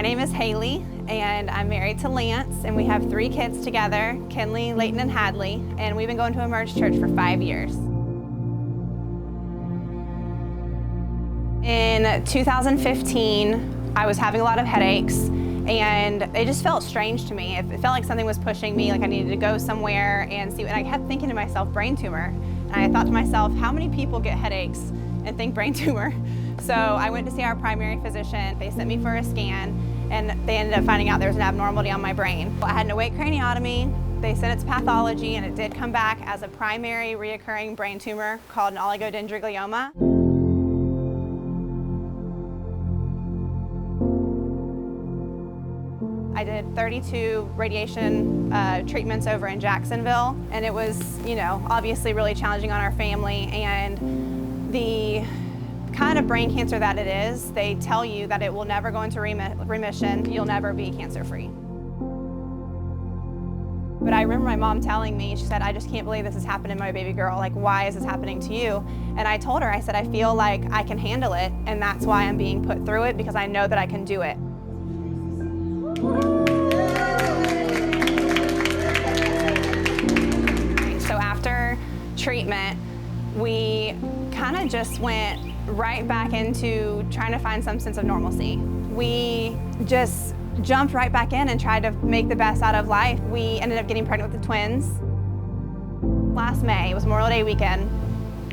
My name is Haylee, and I'm married to Lance, and we have 3 kids together, Kinley, Layton, and Hadley, and we've been going to Emerge Church for 5 years. In 2015, I was having a lot of headaches, and it just felt strange to me. It felt like something was pushing me, like I needed to go somewhere and see, and I kept thinking to myself, brain tumor. And I thought to myself, how many people get headaches and think brain tumor? So I went to see our primary physician. They sent me for a scan, and they ended up finding out there was an abnormality on my brain. I had an awake craniotomy. They sent it to pathology, and it did come back as a primary reoccurring brain tumor called an oligodendroglioma. I did 32 radiation treatments over in Jacksonville, and it was, obviously really challenging on our family. And the kind of brain cancer that it is, they tell you that it will never go into remission. You'll never be cancer-free. But I remember my mom telling me, she said, I just can't believe this has happened to my baby girl. Like, why is this happening to you? And I told her, I said, I feel like I can handle it, and that's why I'm being put through it, because I know that I can do it. So after treatment, we kind of just went right back into trying to find some sense of normalcy. We just jumped right back in and tried to make the best out of life. We ended up getting pregnant with the twins. Last May, it was Memorial Day weekend,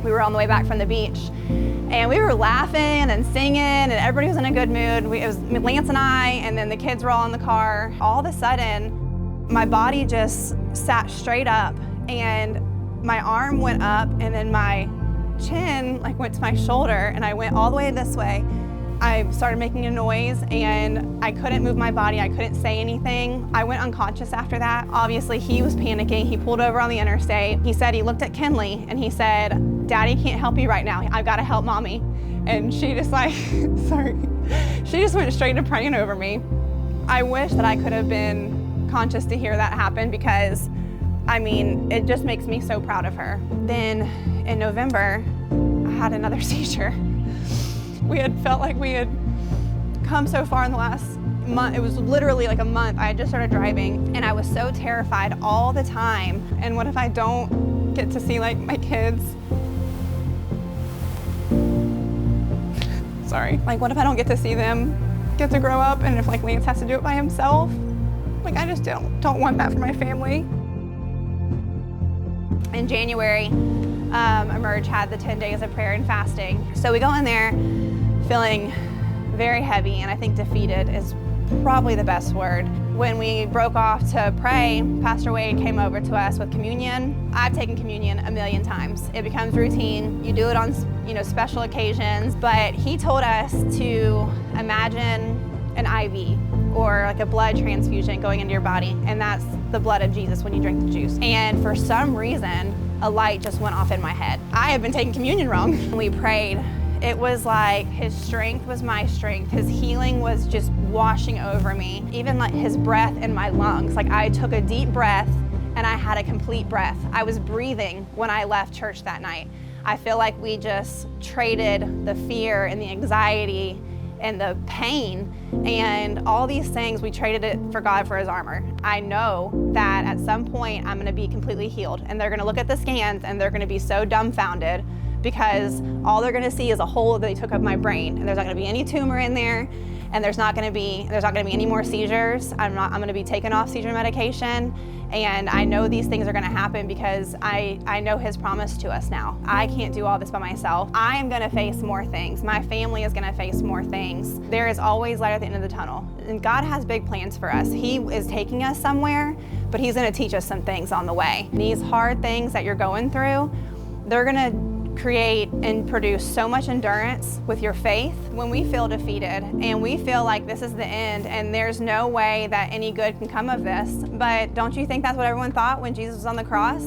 we were on the way back from the beach, and we were laughing and singing, and everybody was in a good mood. It was Lance and I, and then the kids were all in the car. All of a sudden, my body just sat straight up, and my arm went up, and then my chin went to my shoulder, and I went all the way this way. I started making a noise, and I couldn't move my body. I couldn't say anything. I went unconscious after that. Obviously, he was panicking. He pulled over on the interstate. He said he looked at Kinley, and he said, Daddy can't help you right now. I've got to help Mommy. And she just she just went straight to praying over me. I wish that I could have been conscious to hear that happen, because it just makes me so proud of her. Then in November, I had another seizure. We had felt like we had come so far in the last month. It was literally like a month. I had just started driving, and I was so terrified all the time. And what if I don't get to see my kids? Sorry. What if I don't get to see them get to grow up, and if Lance has to do it by himself? I just don't want that for my family. In January, Emerge had the 10 days of prayer and fasting. So we go in there feeling very heavy, and I think defeated is probably the best word. When we broke off to pray, Pastor Wade came over to us with communion. I've taken communion a million times. It becomes routine. You do it on special occasions, but he told us to imagine an IV or a blood transfusion going into your body, and that's the blood of Jesus when you drink the juice. And for some reason, a light just went off in my head. I had been taking communion wrong. We prayed. It was like his strength was my strength. His healing was just washing over me. Even his breath in my lungs. I took a deep breath, and I had a complete breath. I was breathing when I left church that night. I feel like we just traded the fear and the anxiety and the pain and all these things. We traded it for God, for his armor. I know that at some point I'm gonna be completely healed, and they're gonna look at the scans and they're gonna be so dumbfounded, because all they're gonna see is a hole that they took up my brain, and there's not gonna be any tumor in there, and there's not gonna be any more seizures. I'm gonna be taken off seizure medication, and I know these things are gonna happen because I know his promise to us now. I can't do all this by myself. I am gonna face more things. My family is gonna face more things. There is always light at the end of the tunnel, and God has big plans for us. He is taking us somewhere, but he's gonna teach us some things on the way. These hard things that you're going through, they're gonna create and produce so much endurance with your faith. When we feel defeated and we feel like this is the end and there's no way that any good can come of this, but don't you think that's what everyone thought when Jesus was on the cross?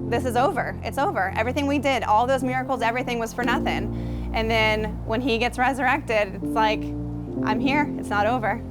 This is over, it's over. Everything we did, all those miracles, everything was for nothing. And then when he gets resurrected, it's like, I'm here, it's not over.